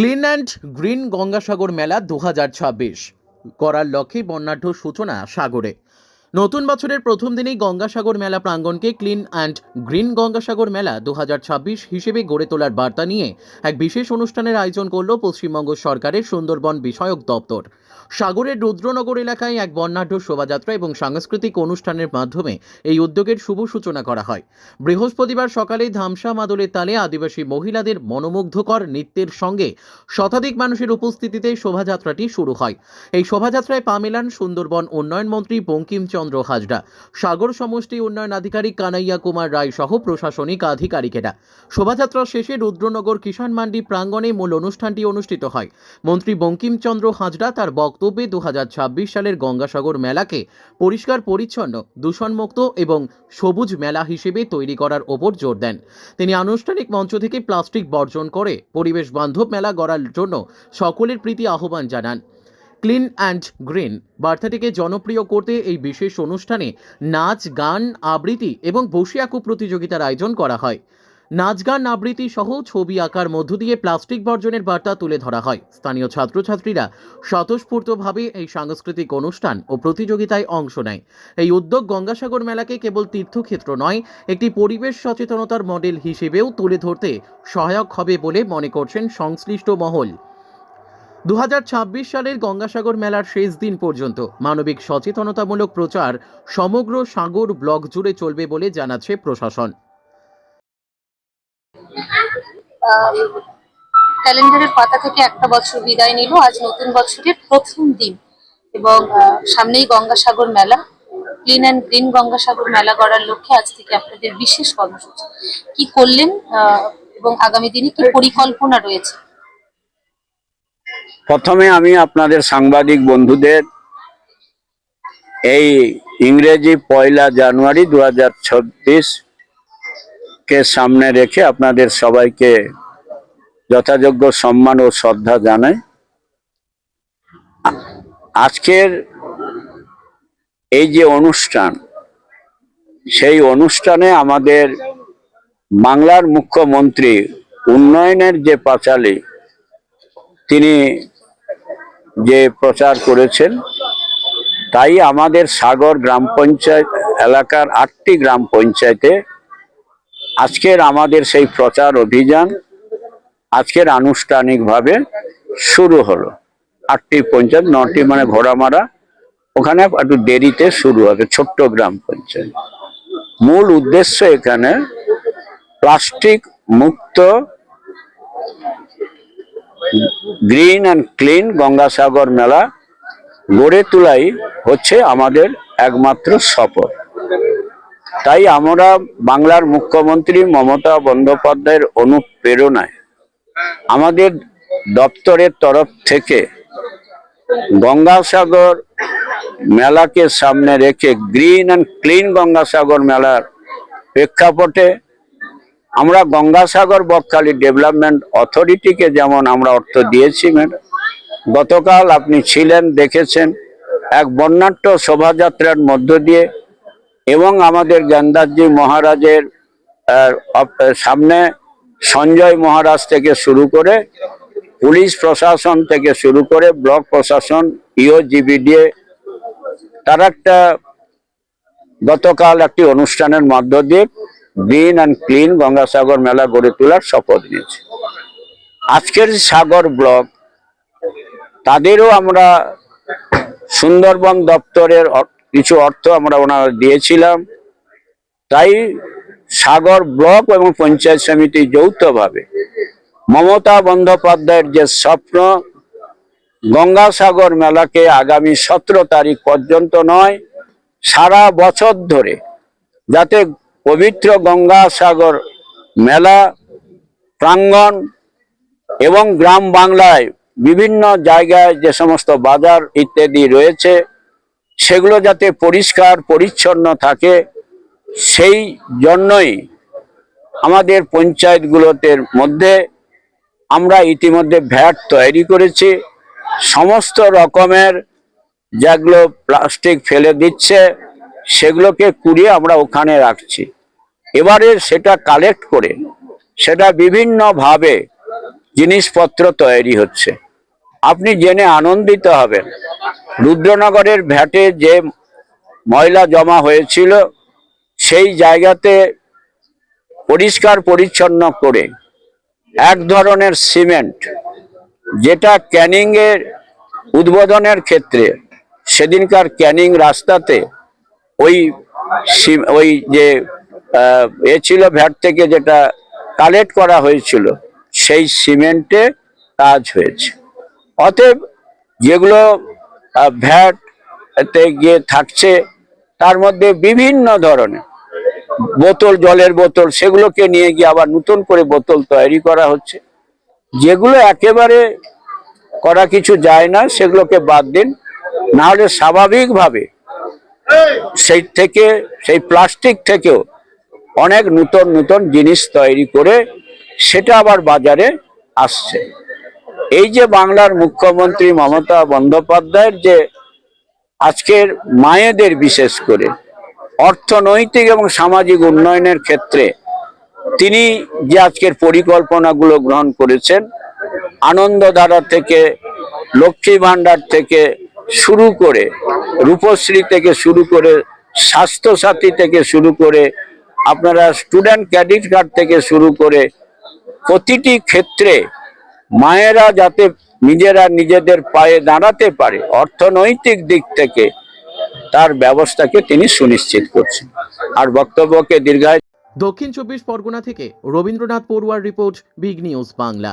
Clean and green Gangasagar মেলা 2026 করার লক্ষ্যে বর্ণাঢ্য সূচনা সাগরে। নতুন বছরের প্রথম দিনেই গঙ্গাসাগর মেলা প্রাঙ্গণকে ক্লিন অ্যান্ড গ্রিন গঙ্গাসাগর মেলা 2026 হিসেবে গড়ে তোলার বার্তা নিয়ে এক বিশেষ অনুষ্ঠানের আয়োজন করল পশ্চিমবঙ্গ সরকারের সুন্দরবন বিষয়ক দপ্তর। সাগরের রুদ্রনগর এলাকায় এক বর্ণাঢ্য শোভাযাত্রা এবং সাংস্কৃতিক অনুষ্ঠানের মাধ্যমে এই উদ্যোগের শুভ সূচনা করা হয়। বৃহস্পতিবার সকালে ধামসা মাদলের তালে আদিবাসী মহিলাদের মনোমুগ্ধকর নৃত্যের সঙ্গে শতাধিক মানুষের উপস্থিতিতে শোভাযাত্রাটি শুরু হয়। এই শোভাযাত্রায় পা মেলান সুন্দরবন উন্নয়ন মন্ত্রী বঙ্কিমচন্দ্র হাজরা, সাগর সমষ্টি উন্নয়ন আধিকারিক কানাইয়া কুমার রায় সহ প্রশাসনিক আধিকারিকেরা। শোভাযাত্রা শেষে রুদ্রনগর কিষাণ মান্ডি প্রাঙ্গণে মূল অনুষ্ঠানটি অনুষ্ঠিত হয়। মন্ত্রী বঙ্কিমচন্দ্র হাজরা তার বক্তব্যে 2026 সালের গঙ্গাসাগর মেলাকে পরিষ্কার পরিচ্ছন্ন, দূষণমুক্ত এবং সবুজ মেলা হিসেবে তৈরি করার ওপর জোর দেন। তিনি আনুষ্ঠানিক মঞ্চ থেকে প্লাস্টিক বর্জন করে পরিবেশ বান্ধব মেলা গড়ার জন্য সকলের প্রীতি আহ্বান জানান। ক্লিন অ্যান্ড গ্রিন বার্তাটিকে জনপ্রিয় করতে এই বিশেষ অনুষ্ঠানে নাচ, গান, আবৃত্তি এবং বসে আঁকো প্রতিযোগিতার আয়োজন করা হয়। নাচ, গান, আবৃত্তি সহ ছবি আঁকার মধ্য দিয়ে প্লাস্টিক বর্জনের বার্তা তুলে ধরা হয়। স্থানীয় ছাত্রছাত্রীরা স্বতঃস্ফূর্তভাবে এই সাংস্কৃতিক অনুষ্ঠান ও প্রতিযোগিতায় অংশ নেয়। এই উদ্যোগ গঙ্গাসাগর মেলাকে কেবল তীর্থক্ষেত্র নয়, একটি পরিবেশ সচেতনতার মডেল হিসেবেও তুলে ধরতে সহায়ক হবে বলে মনে করছেন সংশ্লিষ্ট মহল। 2026 সালের গঙ্গাসাগর মেলার শেষ দিন পর্যন্ত মানবিক সচেতনতামূলক প্রচার সমগ্র সাগর ব্লক জুড়ে চলবে বলে জানাচ্ছে প্রশাসন। ক্যালেন্ডারের পাতা থেকে একটা বছর বিদায় নিল, আজ নতুন বছরের প্রথম দিন এবং সামনেই গঙ্গাসাগর মেলা। ক্লিন অ্যান্ড গ্রিন গঙ্গাসাগর মেলা করার লক্ষ্যে আজ থেকে আপনাদের বিশেষ কর্মসূচি কি করলেন এবং আগামী দিনে কি পরিকল্পনা রয়েছে? প্রথমে আমি আপনাদের সাংবাদিক বন্ধুদের এই ইংরেজি 1 জানুয়ারি 2026 কে সামনে রেখে আপনাদের সবাইকে যথাযোগ্য সম্মান ও শ্রদ্ধা জানাই। আজকের এই যে অনুষ্ঠান, সেই অনুষ্ঠানে আমাদের বাংলার মুখ্যমন্ত্রী উন্নয়নের যে পাঁচালী তিনি যে প্রচার করেছেন, তাই আমাদের সাগর গ্রাম পঞ্চায়েত এলাকার 8টি গ্রাম পঞ্চায়েতে আজকের আমাদের সেই প্রচার অভিযান আজকের আনুষ্ঠানিকভাবে শুরু হলো। 8টি পঞ্চায়েত, 9টি মানে ঘোড়ামারা, ওখানে একটু দেরিতে শুরু হবে, ছোট্ট গ্রাম পঞ্চায়েত। মূল উদ্দেশ্য এখানে প্লাস্টিক মুক্ত গ্রিন অ্যান্ড ক্লিন গঙ্গাসাগর মেলা গড়ে তোলাই হচ্ছে আমাদের একমাত্র শপথ। তাই আমরা বাংলার মুখ্যমন্ত্রী মমতা বন্দ্যোপাধ্যায়ের অনুপ্রেরণায় আমাদের দপ্তরের তরফ থেকে গঙ্গাসাগর মেলাকে সামনে রেখে গ্রিন অ্যান্ড ক্লিন গঙ্গাসাগর মেলার প্রেক্ষাপটে আমরা গঙ্গাসাগর বকখালি ডেভেলপমেন্ট অথরিটিকে যেমন আমরা অর্থ দিয়েছি, গতকাল আপনি ছিলেন, দেখেছেন এক বর্ণাঢ্য শোভাযাত্রার মধ্য দিয়ে এবং আমাদের জ্ঞানদাসজি মহারাজের সামনে সঞ্জয় মহারাজ থেকে শুরু করে পুলিশ প্রশাসন থেকে শুরু করে ব্লক প্রশাসন, ইওজিবিডিএ, তারা গতকাল একটি অনুষ্ঠানের মধ্য দিয়ে গ্রিন অ্যান্ড ক্লিন গঙ্গাসাগর মেলা গড়ে তোলার শপথ নিয়েছে। আজকের সাগর ব্লক তাদেরও আমরা সুন্দরবন দপ্তরের কিছু অর্থ আমরা ওনারা দিয়েছিলাম। তাই সাগর ব্লক এবং পঞ্চায়েত সমিতি যৌথভাবে মমতা বন্দ্যোপাধ্যায়ের যে স্বপ্ন, গঙ্গাসাগর মেলাকে আগামী 17 তারিখ পর্যন্ত নয়, সারা বছর ধরে যাতে পবিত্র গঙ্গাসাগর মেলা প্রাঙ্গণ এবং গ্রাম বাংলায় বিভিন্ন জায়গায় যে সমস্ত বাজার ইত্যাদি রয়েছে সেগুলো যাতে পরিষ্কার পরিচ্ছন্ন থাকে, সেই জন্যই আমাদের পঞ্চায়েতগুলোতে মধ্যে আমরা ইতিমধ্যে ভ্যাট তৈরি করেছি। সমস্ত রকমের যেগুলো প্লাস্টিক ফেলে দিচ্ছে সেগুলোকে কুড়িয়ে আমরা ওখানে রাখছি। এবারে সেটা কালেক্ট করে সেটা বিভিন্নভাবে জিনিসপত্র তৈরি হচ্ছে। আপনি জেনে আনন্দিত হবেন, রুদ্রনগরের ভ্যাটে যে ময়লা জমা হয়েছিল সেই জায়গাতে পরিষ্কার পরিচ্ছন্ন করে এক ধরনের সিমেন্ট, যেটা ক্যানিং এর উদ্বোধনের ক্ষেত্রে সেদিনকার ক্যানিং রাস্তাতে ওই ওই যে ছিল ভ্যাট থেকে যেটা কালেক্ট করা হয়েছিল সেই সিমেন্টে কাজ হয়েছে। অতএব যেগুলো ভ্যাট তে গিয়ে থাকছে তার মধ্যে বিভিন্ন ধরনের বোতল, জলের বোতল, সেগুলোকে নিয়ে গিয়ে আবার নতুন করে বোতল তৈরি করা হচ্ছে। যেগুলো একেবারে করা কিছু যায় না সেগুলোকে বাদ দিন, না হলে স্বাভাবিকভাবে সেই প্লাস্টিক থেকেও অনেক নতুন নতুন জিনিস তৈরি করে সেটা আবার বাজারে আসছে। এই যে বাংলার মুখ্যমন্ত্রী মমতা বন্দ্যোপাধ্যায়ের যে আজকের মায়েদের বিশেষ করে অর্থনৈতিক এবং সামাজিক উন্নয়নের ক্ষেত্রে তিনি যে আজকের পরিকল্পনাগুলো গ্রহণ করেছেন, আনন্দধারা থেকে, লক্ষ্মী ভান্ডার থেকে শুরু করে, রূপশ্রী থেকে শুরু করে, স্বাস্থ্যসাথী থেকে শুরু করে, আপনারা স্টুডেন্ট ক্রেডিট কার্ড থেকে শুরু করে প্রতিটি ক্ষেত্রে মায়েরা যাতে নিজেরা নিজেদের পায়ে দাঁড়াতে পারে অর্থনৈতিক দিক থেকে, তার ব্যবস্থাকে তিনি সুনিশ্চিত করছেন। আর বক্তব্যকে দীর্ঘায়িত। দক্ষিণ 24 পরগনা থেকে রবীন্দ্রনাথ পড়ুয়ার রিপোর্ট, বিগ নিউজ বাংলা।